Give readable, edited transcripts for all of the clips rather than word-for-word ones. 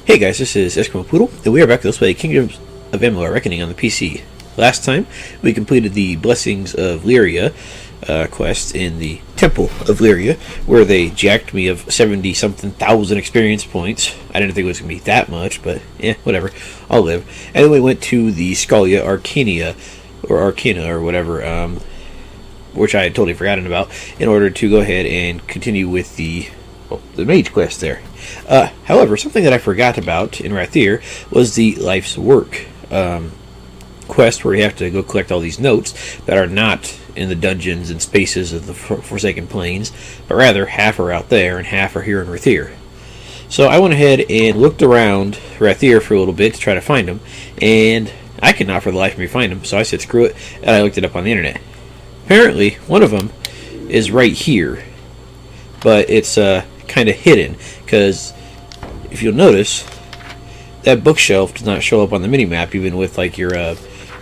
Hey guys, this is Eskimo Poodle, and we are back to Let's Play Kingdoms of Amalur Reckoning on the PC. Last time, we completed the Blessings of Lyria quest in the Temple of Lyria, where they jacked me of 70-something thousand experience points. I didn't think it was going to be that much, but whatever. I'll live. And then we went to the Scholia Arcana, or whatever, which I had totally forgotten about, in order to go ahead and continue with the mage quest there. However, something that I forgot about in Rathir was the Life's Work quest, where you have to go collect all these notes that are not in the dungeons and spaces of the Forsaken Plains, but rather half are out there and half are here in Rathir. So I went ahead and looked around Rathir for a little bit to try to find them, and I could not for the life of me find them, so I said screw it, and I looked it up on the internet. Apparently, one of them is right here, but it's kind of hidden, because if you'll notice, that bookshelf does not show up on the mini-map, even with like your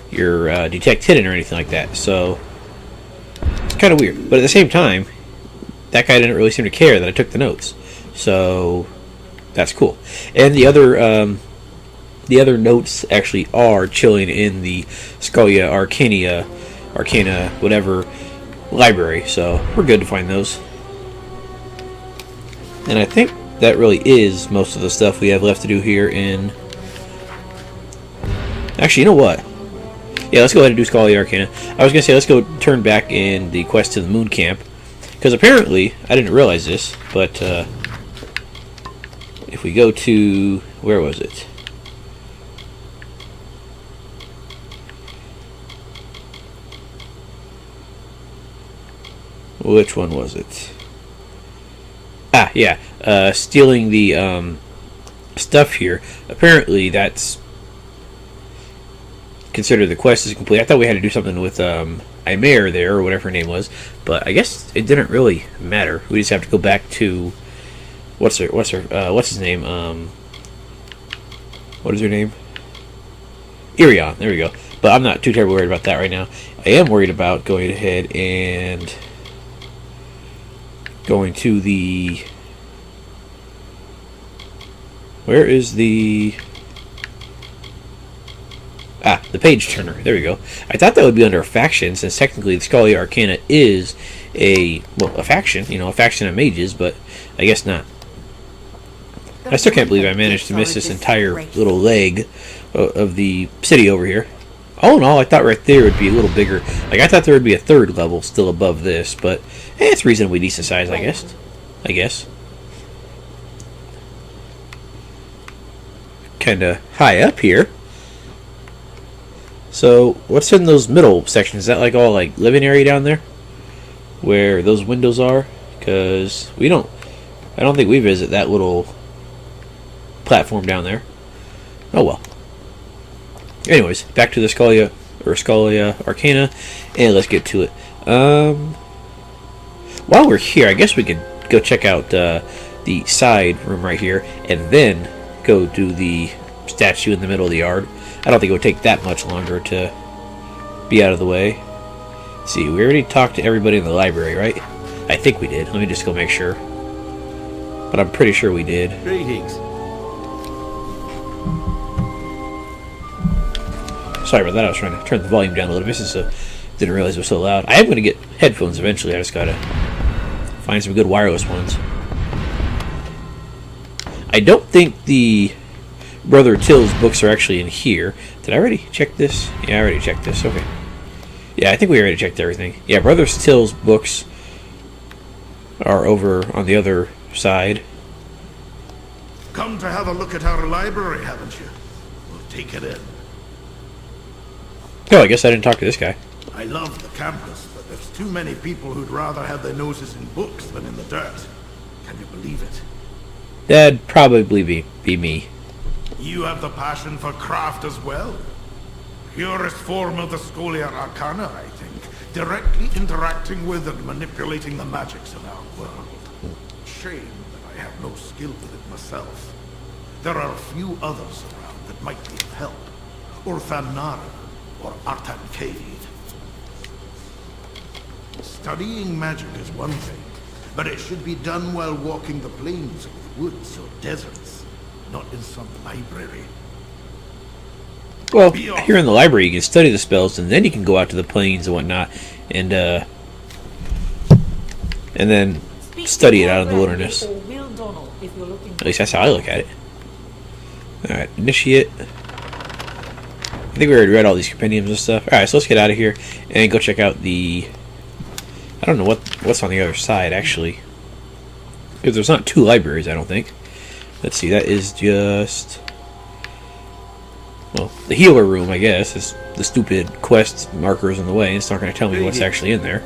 detect hidden or anything like that. So it's kind of weird. But at the same time, that guy didn't really seem to care that I took the notes, so that's cool. And the other notes actually are chilling in the Scholia Arcana, whatever library. So we're good to find those. And I think that really is most of the stuff we have left to do here in... Actually, you know what? Yeah, let's go ahead and do Scholia Arcana. I was going to say, let's go turn back in the quest to the Moon Camp. Because apparently, I didn't realize this, but if we go to... Where was it? Which one was it? Ah, yeah. Stealing the stuff here. Apparently, that's considered the quest is complete. I thought we had to do something with Amalur there, or whatever her name was, but I guess it didn't really matter. We just have to go back to what's his name? What is her name? Irion. There we go. But I'm not too terribly worried about that right now. I am worried about going ahead and going to the... Where is the... the page turner. There we go. I thought that would be under a faction, since technically the Scholia Arcana is a faction, a faction of mages, but I guess not. I still can't believe I managed to miss this entire little leg of the city over here. All in all, I thought right there would be a little bigger. Like, I thought there would be a third level still above this, but it's reasonably decent size, I guess. Kinda high up here. So, what's in those middle sections? Is that like all like living area down there? Where those windows are? Because I don't think we visit that little platform down there. Oh well. Anyways, back to the Scholia Arcana, and let's get to it. While we're here, I guess we could go check out the side room right here, and then go do the statue in the middle of the yard. I don't think it would take that much longer to be out of the way. Let's see, we already talked to everybody in the library, right? I think we did. Let me just go make sure. But I'm pretty sure we did. Greetings. Sorry about that. I was trying to turn the volume down a little bit, since didn't realize it was so loud. I am going to get headphones eventually. I just gotta find some good wireless ones. I don't think the Brother Till's books are actually in here. Did I already check this? Yeah, I already checked this. Okay. Yeah, I think we already checked everything. Yeah, Brother Till's books are over on the other side. Come to have a look at our library, haven't you? We'll take it in. Oh, I guess I didn't talk to this guy. I love the campus, but there's too many people who'd rather have their noses in books than in the dirt. Can you believe it? That'd probably be me. You have the passion for craft as well. Purest form of the Scholia Arcana, I think. Directly interacting with and manipulating the magics of our world. Shame that I have no skill with it myself. There are a few others around that might be of help. Or Thanara, or Artan Cade. Studying magic is one thing, but it should be done while walking the plains of woods or deserts. not in some library. Well, here in the library, you can study the spells, and then you can go out to the plains and whatnot, and then study it out in the wilderness. At least that's how I look at it. Alright, initiate. I think we already read all these compendiums and stuff. Alright, so let's get out of here and go check out the... I don't know what's on the other side, actually. Because there's not 2 libraries, I don't think. Let's see, that is just... Well, the healer room, I guess, is the stupid quest markers in the way. It's not going to tell me what's actually in there.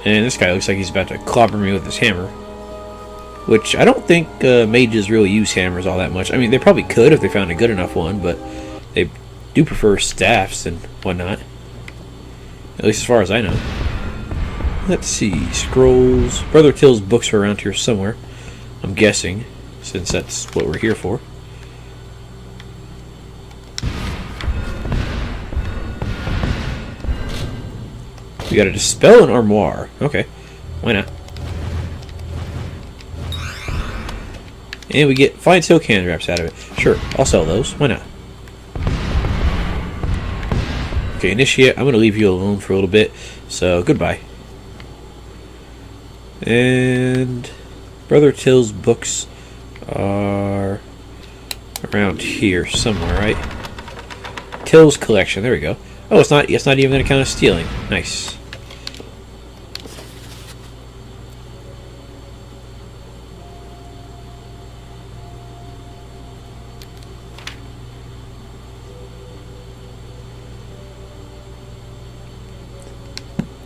And this guy looks like he's about to clobber me with his hammer. Which, I don't think mages really use hammers all that much. I mean, they probably could if they found a good enough one, but they do prefer staffs and whatnot. At least as far as I know. Let's see. Scrolls. Brother Till's books are around here somewhere. I'm guessing, since that's what we're here for. We gotta dispel an armoire. Okay. Why not? And we get fine silk hand wraps out of it. Sure, I'll sell those. Why not? Okay, initiate. I'm going to leave you alone for a little bit. So, goodbye. And Brother Till's books are around here somewhere, right? Till's collection. There we go. Oh, it's not even going to count as stealing. Nice.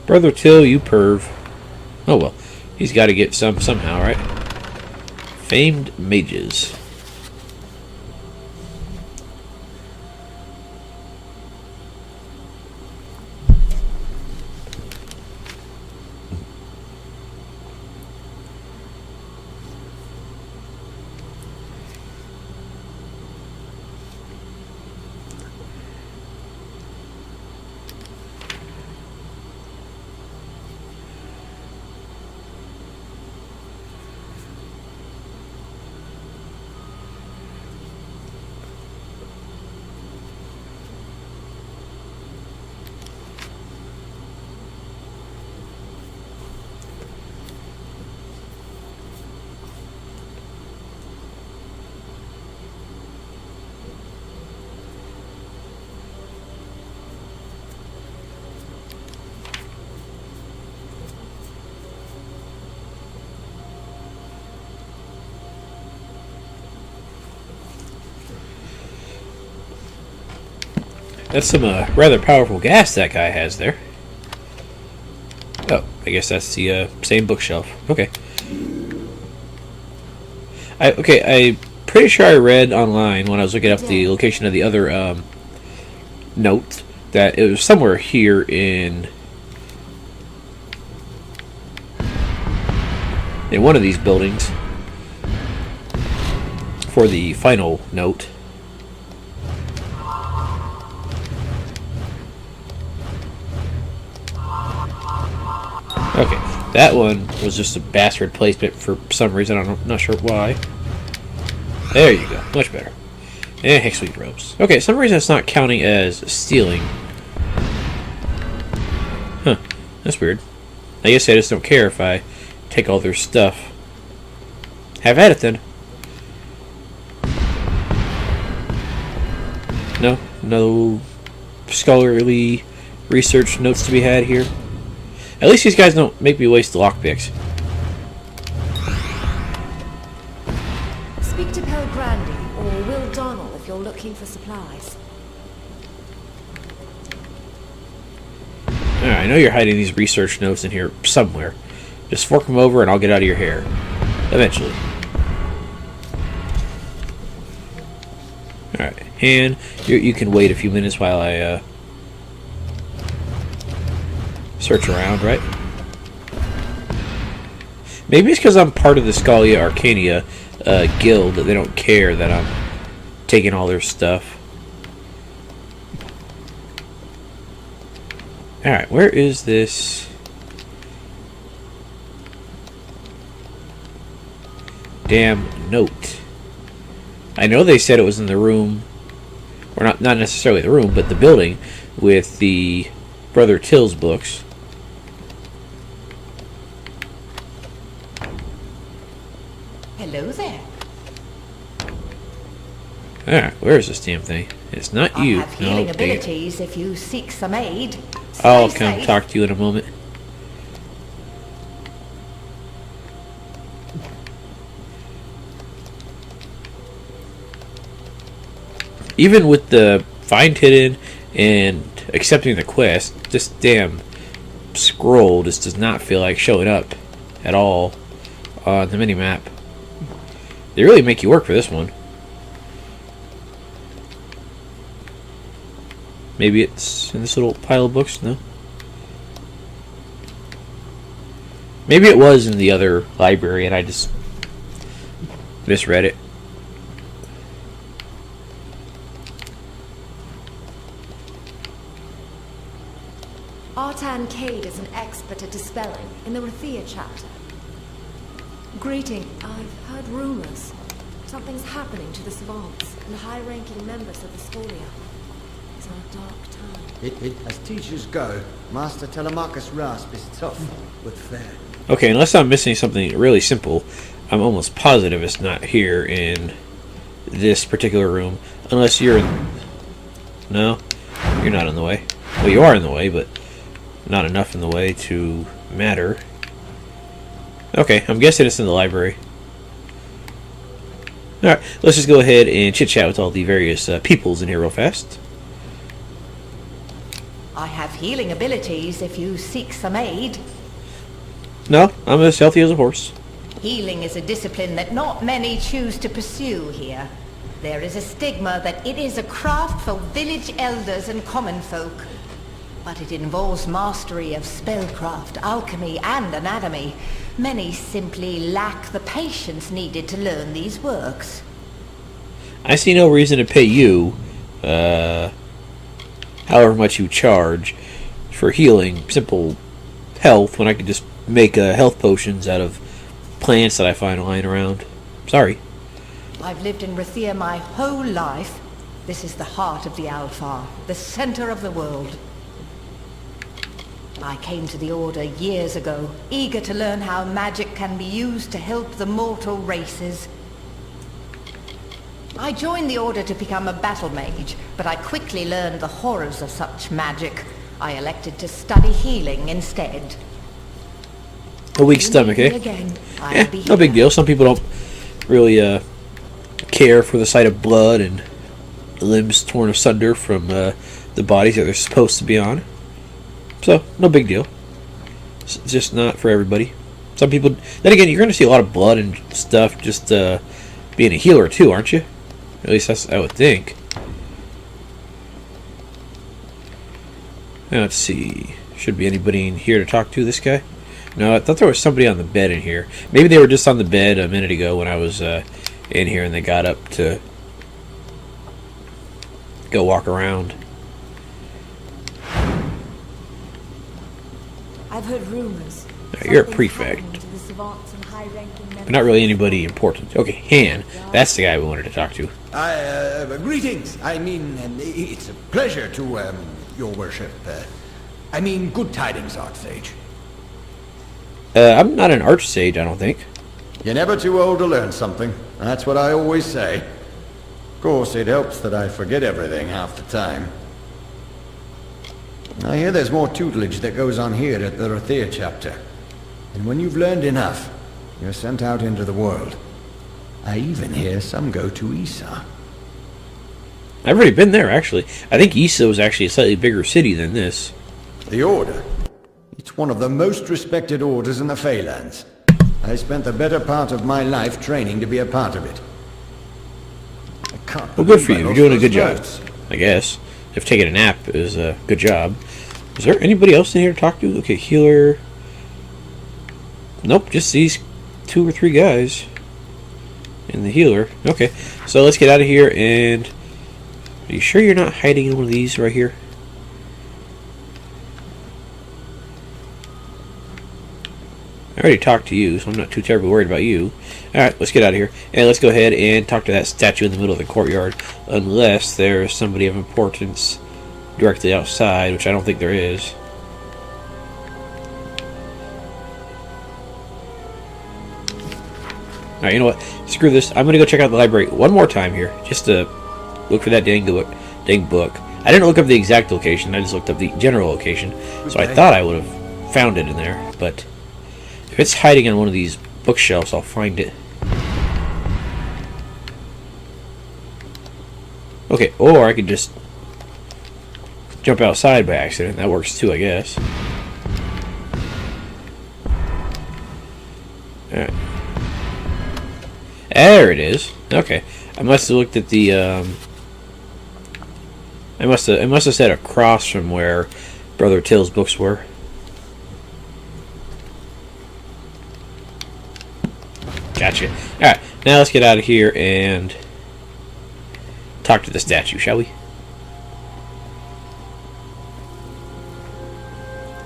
Brother Till, you perv. Oh well. He's got to get some somehow, right? Famed mages. That's some rather powerful gas that guy has there. Oh, I guess that's the same bookshelf. Okay. I'm pretty sure I read online when I was looking up the location of the other note that it was somewhere here in one of these buildings for the final note. Okay, that one was just a bastard placement for some reason. I'm not sure why. There you go. Much better. And Hexweed ropes. Okay, some reason it's not counting as stealing. Huh. That's weird. I guess I just don't care if I take all their stuff. Have at it then. No scholarly research notes to be had here. At least these guys don't make me waste the lockpicks. Speak to Pel Grandy or Will Donnell if you're looking for supplies. Alright, I know you're hiding these research notes in here somewhere. Just fork them over and I'll get out of your hair. Eventually. Alright, and you can wait a few minutes while I search around, right? Maybe it's because I'm part of the Scholia Arcana guild that they don't care that I'm taking all their stuff. Alright, where is this? damn note. I know they said it was in the room, or not necessarily the room, but the building with the Brother Till's books. Hello there. Ah, where is this damn thing? It's not you. I have healing No, abilities if you seek some aid. I'll Stay come safe. talk to you in a moment. Even with the find hidden and accepting the quest, this damn scroll just does not feel like showing up at all on the minimap. They really make you work for this one. Maybe it's in this little pile of books? No? Maybe it was in the other library and I just misread it. Artan Cade is an expert at dispelling in the Rathia chapter. Greeting. I've heard rumors. Something's happening to the savants and the high-ranking members of the Scholia. It's a dark time. As teachers go, Master Telemachus Rasp is tough, but fair. Okay, unless I'm missing something really simple, I'm almost positive it's not here in this particular room. Unless you're in... No, you're not in the way. Well, you are in the way, but not enough in the way to matter. Okay, I'm guessing it's in the library. Alright, let's just go ahead and chit-chat with all the various peoples in here real fast. I have healing abilities if you seek some aid. No, I'm as healthy as a horse. Healing is a discipline that not many choose to pursue here. There is a stigma that it is a craft for village elders and common folk. But it involves mastery of spellcraft, alchemy, and anatomy. Many simply lack the patience needed to learn these works. I see no reason to pay you, however much you charge, for healing simple health when I could just make health potions out of plants that I find lying around. Sorry. I've lived in Rathia my whole life. This is the heart of the Alfar, the center of the world. I came to the Order years ago, eager to learn how magic can be used to help the mortal races. I joined the Order to become a battle mage, but I quickly learned the horrors of such magic. I elected to study healing instead. A weak stomach, eh? Again, No big deal. Some people don't really care for the sight of blood and limbs torn asunder from the bodies that they're supposed to be on. So, no big deal. It's just not for everybody. Some people... Then again, you're going to see a lot of blood and stuff just being a healer too, aren't you? At least that's I would think. Now, let's see. Should be anybody in here to talk to this guy? No, I thought there was somebody on the bed in here. Maybe they were just on the bed a minute ago when I was in here and they got up to go walk around. I've heard rumors. Now, you're a Something's prefect. happening to the savants and high-ranking members. But not really anybody important. Okay, Han. That's the guy we wanted to talk to. Greetings. I mean, it's a pleasure to, your worship. I mean, good tidings, Archsage. I'm not an archsage, I don't think. You're never too old to learn something. That's what I always say. Of course, it helps that I forget everything half the time. I hear there's more tutelage that goes on here at the Rathia chapter. And when you've learned enough, you're sent out into the world. I even hear some go to Isa. I've already been there, actually. I think Issa was actually a slightly bigger city than this. The Order. It's one of the most respected orders in the Feylands. I spent the better part of my life training to be a part of it. I can't Well, good for believe you. I You're doing a lost good those job, votes. I guess. If taking a nap is a good job. Is there anybody else in here to talk to? Okay, healer. Nope, just these 2 or 3 guys. And the healer. Okay, so let's get out of here and... Are you sure you're not hiding in one of these right here? I already talked to you, so I'm not too terribly worried about you. Alright, let's get out of here. And let's go ahead and talk to that statue in the middle of the courtyard. Unless there's somebody of importance directly outside, which I don't think there is. Alright, you know what? Screw this. I'm going to go check out the library one more time here. Just to look for that dang book. I didn't look up the exact location. I just looked up the general location. So I thought I would have found it in there. But if it's hiding on one of these bookshelves, I'll find it. Okay, or I could just jump outside by accident. That works too, I guess. Alright. There it is. Okay. I must have looked at the, I must have said across from where Brother Till's books were. Gotcha. Alright, now let's get out of here and talk to the statue, shall we?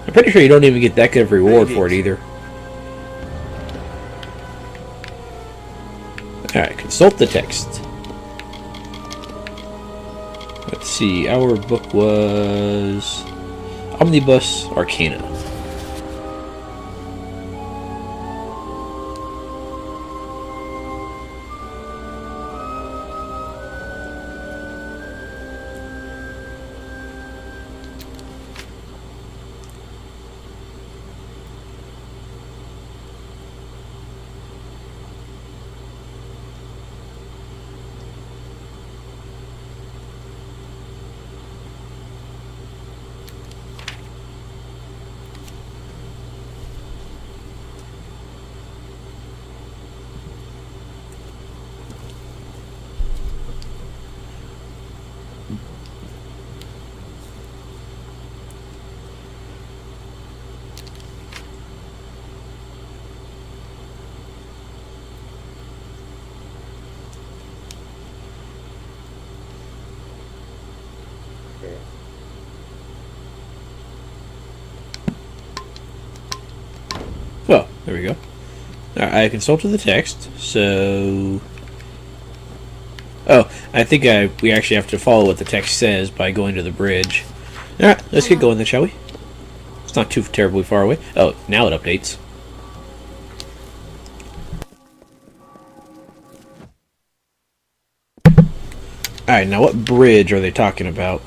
I'm pretty sure you don't even get that good of a reward for it either. Alright, consult the text. Let's see, our book was Omnibus Arcana. Well, there we go. I consulted the text, so... Oh, I think we actually have to follow what the text says by going to the bridge. Alright, let's get going then, shall we? It's not too terribly far away. Oh, now it updates. Alright, now what bridge are they talking about?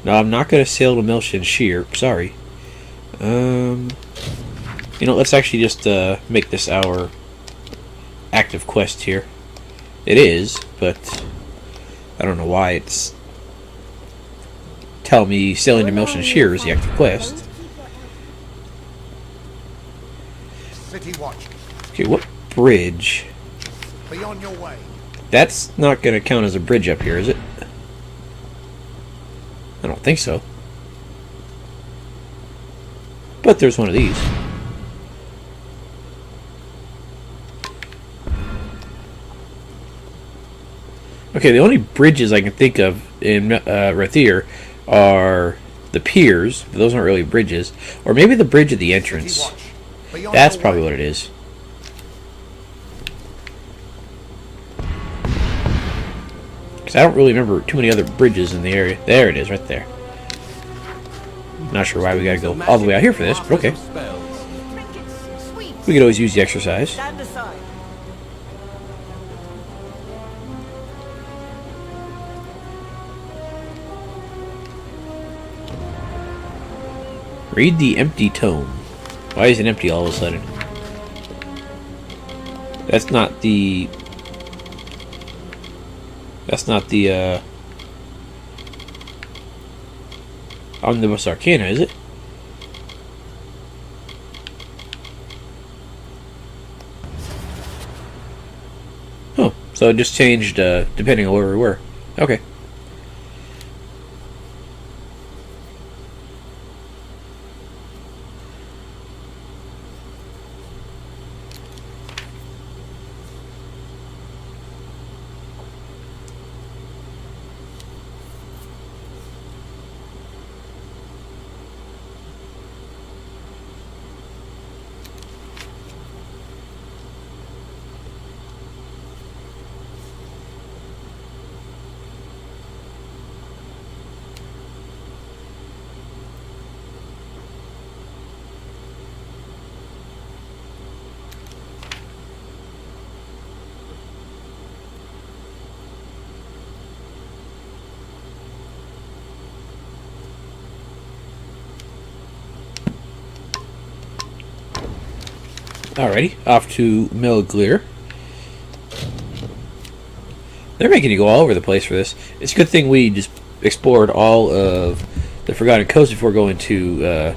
No, I'm not going to sail to Milton Shear. Sorry. You know, let's actually just make this our active quest here. It is, but I don't know why it's telling me sailing to Milton Shear is the active quest. City watch. Okay, what bridge? Be on your way. That's not going to count as a bridge up here, is it? I don't think so. But there's one of these. Okay, the only bridges I can think of in Rathier are the piers, but those aren't really bridges. Or maybe the bridge at the entrance. That's probably what it is. Because I don't really remember too many other bridges in the area. There it is, right there. Not sure why we gotta go all the way out here for this, but okay. We could always use the exercise. Read the empty tome. Why is it empty all of a sudden? That's not the Omnibus Arcana, is it? Oh, so it just changed depending on where we were. Okay. Alrighty, off to Melglir. They're making you go all over the place for this. It's a good thing we just explored all of the Forgotten Coast before going to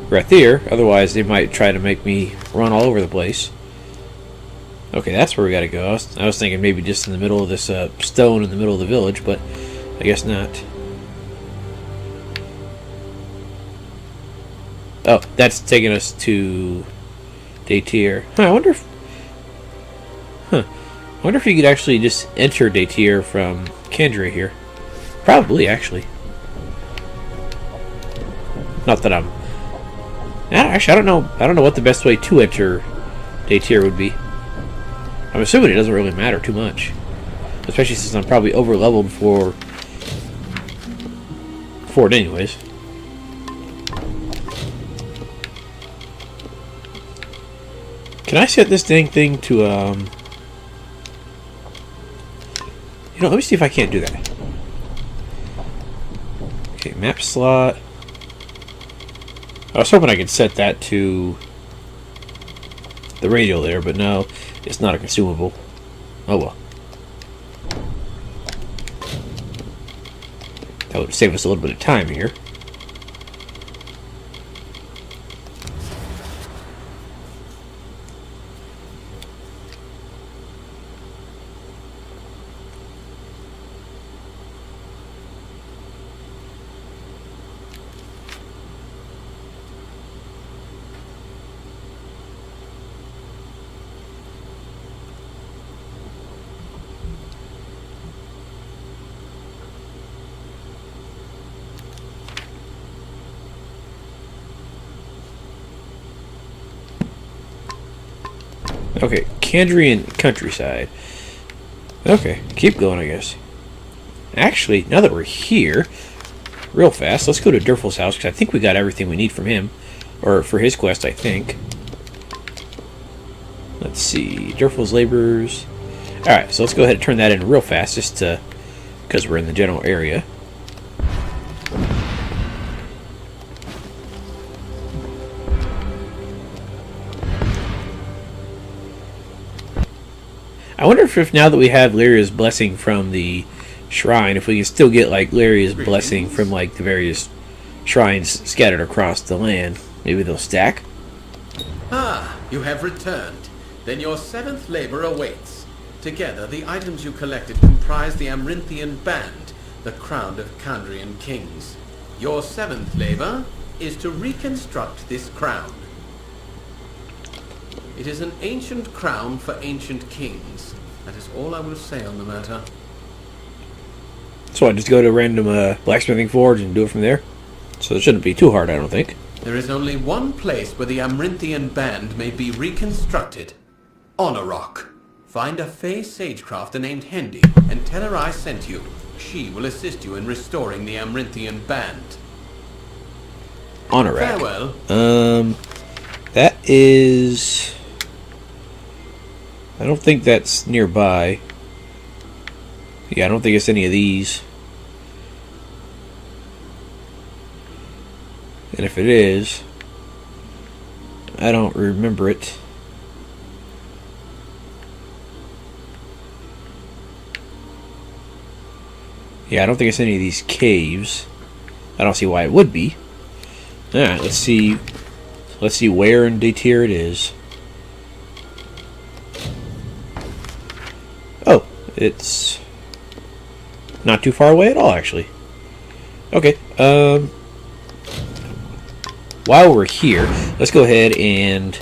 Rathir. Otherwise, they might try to make me run all over the place. Okay, that's where we gotta go. I was thinking maybe just in the middle of this stone in the middle of the village, but I guess not. Oh, that's taking us to Daytier. I wonder if... I wonder if you could actually just enter Daytier from Kandria here. Probably, actually. Not that I'm... Actually, I don't know what the best way to enter Daytier would be. I'm assuming it doesn't really matter too much. Especially since I'm probably over-leveled for it anyways. Can I set this dang thing to, you know, let me see if I can't do that. Okay, map slot. I was hoping I could set that to the radio there, but no, it's not a consumable. Oh well. That would save us a little bit of time here. Okay, Kandrian countryside. Okay, keep going, I guess. Actually, now that we're here, real fast, let's go to Durfal's house, because I think we got everything we need from him. Or for his quest, I think. Let's see, Durfal's Laborers. Alright, so let's go ahead and turn that in real fast, just to, because we're in the general area. I wonder if now that we have Lyria's blessing from the shrine, if we can still get like Lyria's blessing from like the various shrines scattered across the land. Maybe they'll stack. Ah, you have returned. Then your seventh labor awaits. Together, the items you collected comprise the Amrinthian Band, the crown of Kandrian kings. Your seventh labor is to reconstruct this crown. It is an ancient crown for ancient kings. That is all I will say on the matter. So I just go to a random blacksmithing forge and do it from there? So it shouldn't be too hard, I don't think. There is only one place where the Amrinthian Band may be reconstructed. On a rock. Find a Fey sagecrafter named Hendy and tell her I sent you. She will assist you in restoring the Amrinthian Band. On a rack. Farewell. That is... I don't think that's nearby. Yeah, I don't think it's any of these. And if it is, I don't remember it. Yeah, I don't think it's any of these caves. I don't see why it would be. Alright, let's see. Let's see where in Daytier it is. Oh, it's not too far away at all, actually. Okay, while we're here, let's go ahead and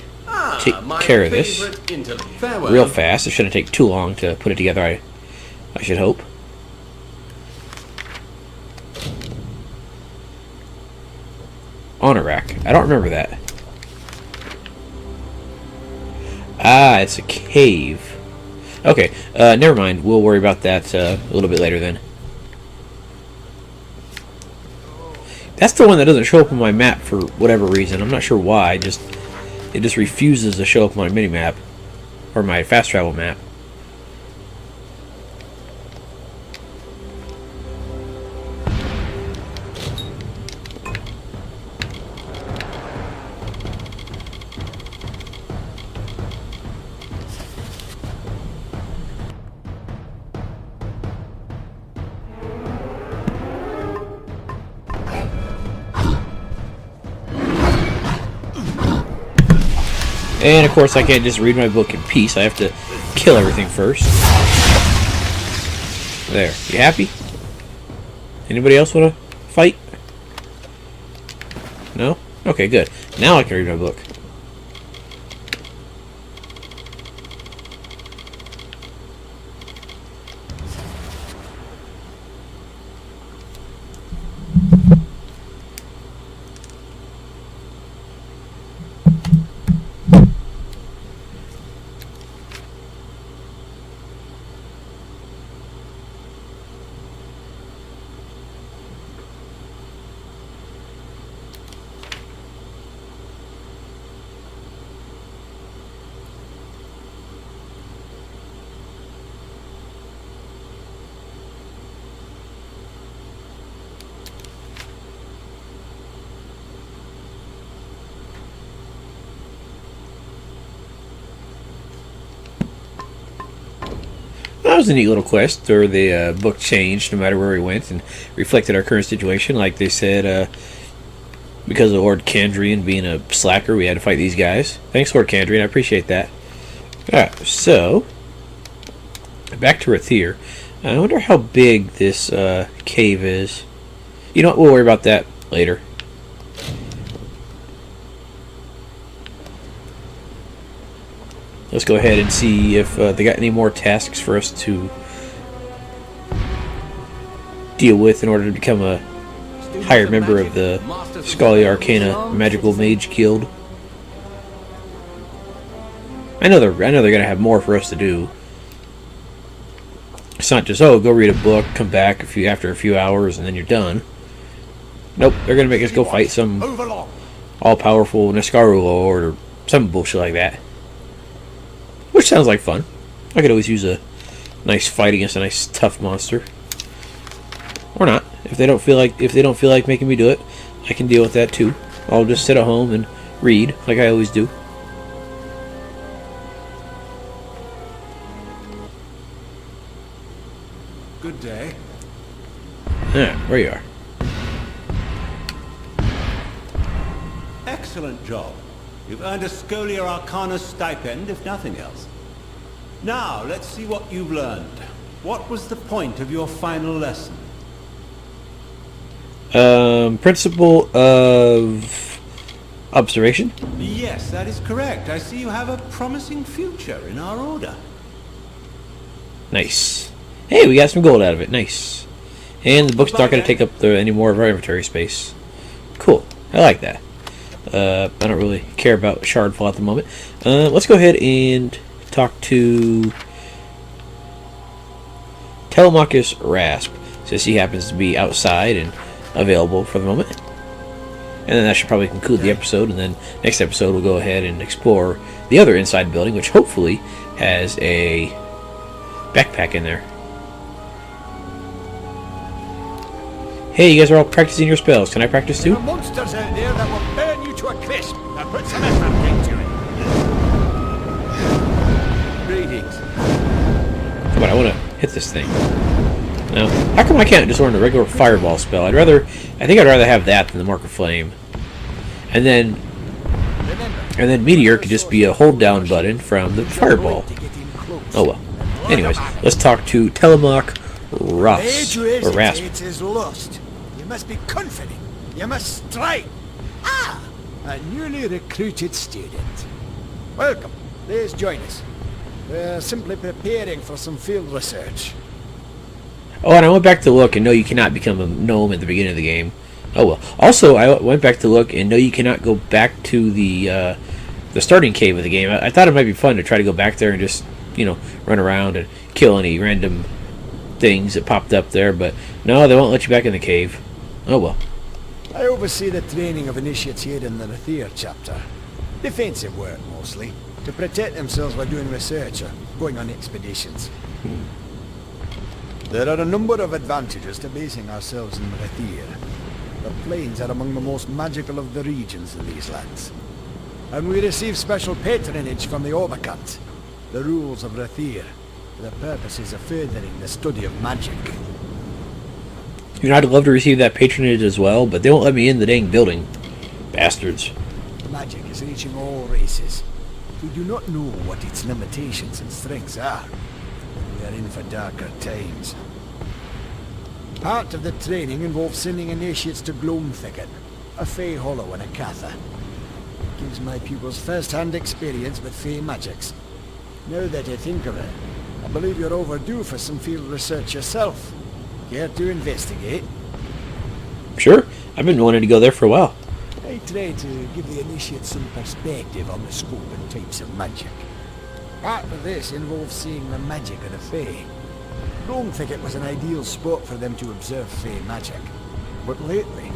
take care of this real fast. It shouldn't take too long to put it together, I should hope. On a rack. I don't remember that. Ah, it's a cave. Okay, never mind. We'll worry about that a little bit later then. That's the one that doesn't show up on my map for whatever reason. I'm not sure why. It just refuses to show up on my mini-map. Or my fast travel map. And of course I can't just read my book in peace. I have to kill everything first. There. You happy? Anybody else want to fight? No? Okay, good. Now I can read my book. That was a neat little quest, or the book changed no matter where we went and reflected our current situation. Like they said, because of Lord Kandrian being a slacker, we had to fight these guys. Thanks, Lord Kandrian, I appreciate that. Alright, so back to Rathir. I wonder how big this cave is. You know what, we'll worry about that later. Let's go ahead and see if they got any more tasks for us to deal with in order to become a higher member of the Scholia Arcana Magical Mage Guild. I know they're gonna have more for us to do. It's not just, oh, go read a book, come back after a few hours, and then you're done. Nope, they're gonna make us go fight some all-powerful Niskaru Lord or some bullshit like that. Which sounds like fun. I could always use a nice fight against a nice tough monster. Or not. If they don't feel like making me do it, I can deal with that too. I'll just sit at home and read like I always do. Good day. Where you are. Excellent job. You've earned a Scholia Arcana stipend, if nothing else. Now, let's see what you've learned. What was the point of your final lesson? Principle of observation? Yes, that is correct. I see you have a promising future in our order. Nice. Hey, we got some gold out of it. Nice. And the book's not going to take up any more of our inventory space. Cool. I like that. I don't really care about Shardfall at the moment. Let's go ahead and talk to Telemachus Rasp, since he happens to be outside and available for the moment. And then that should probably conclude the episode, and then next episode we'll go ahead and explore the other inside building, which hopefully has a backpack in there. Hey, you guys are all practicing your spells. Can I practice too? There are monsters out there that will burn you to a crisp. Now put some effort into it. Greetings. Come on, I want to hit this thing. No. How come I can't just learn a regular fireball spell? I think I'd rather have that than the Mark of Flame. And then Meteor could just be a hold down button from the fireball. Oh well. Anyways, let's talk to Telemach Rasp. It is lost. You must be confident. You must strike. Ah! A newly recruited student. Welcome. Please join us. We're simply preparing for some field research. Oh, and I went back to look, and no, you cannot become a gnome at the beginning of the game. Oh well. Also, I went back to look, and no, you cannot go back to the starting cave of the game. I thought it might be fun to try to go back there and just, run around and kill any random things that popped up there, but no, they won't let you back in the cave. Oh well. I oversee the training of initiates here in the Rathir chapter. Defensive work, mostly. To protect themselves while doing research or going on expeditions. There are a number of advantages to basing ourselves in Rathir. The plains are among the most magical of the regions in these lands. And we receive special patronage from the Overcut, the rules of Rathir, for the purposes of furthering the study of magic. I'd love to receive that patronage as well, but they won't let me in the dang building. Bastards. Magic is reaching all races. we do not know what its limitations and strengths are. We are in for darker times. Part of the training involves sending initiates to Gloam Thicket, a Fey Hollow and a Katha. It gives my pupils first-hand experience with Fey magics. Now that I think of it, I believe you're overdue for some field research yourself. Care to investigate? Sure. I've been wanting to go there for a while. I try to give the initiates some perspective on the scope and types of magic. Part of this involves seeing the magic of the Fey. Gloam Thicket was an ideal spot for them to observe Fey magic. But lately,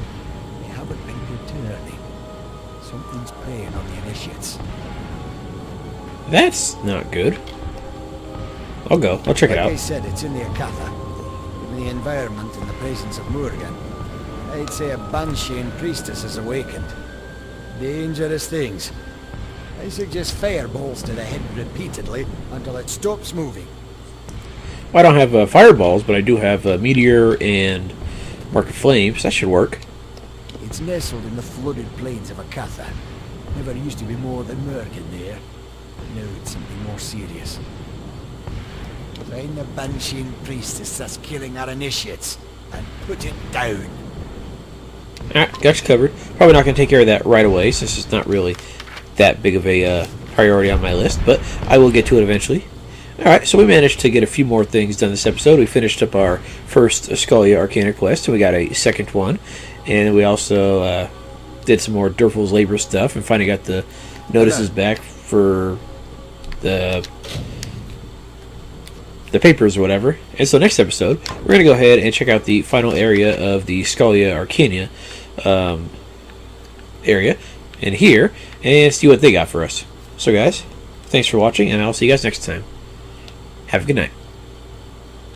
they haven't been good turning. Something's preying on the initiates. That's not good. I'll go. I'll check it Like I out. said, it's in the Akatha. In the environment and the presence of Morgan, I'd say a Banshee priestess has awakened. Dangerous things. I suggest fireballs to the head repeatedly until it stops moving. Well, I don't have fireballs, but I do have Meteor and Mark of Flames. That should work. It's nestled in the flooded plains of Akatha. Never used to be more than Morgan there. Now it's something more serious. Find the Banshee priestess that's killing our initiates and put it down. Alright, got you covered. Probably not going to take care of that right away, since it's not really that big of a priority on my list, but I will get to it eventually. Alright, so we managed to get a few more things done this episode. We finished up our first Scholia Arcana quest, and we got a second one. And we also did some more Durfal's Labor stuff, and finally got the notices back for the papers or whatever. And so next episode, we're going to go ahead and check out the final area of the Scholia Arcana area in here and see what they got for us. So guys, thanks for watching, and I'll see you guys next time. Have a good night.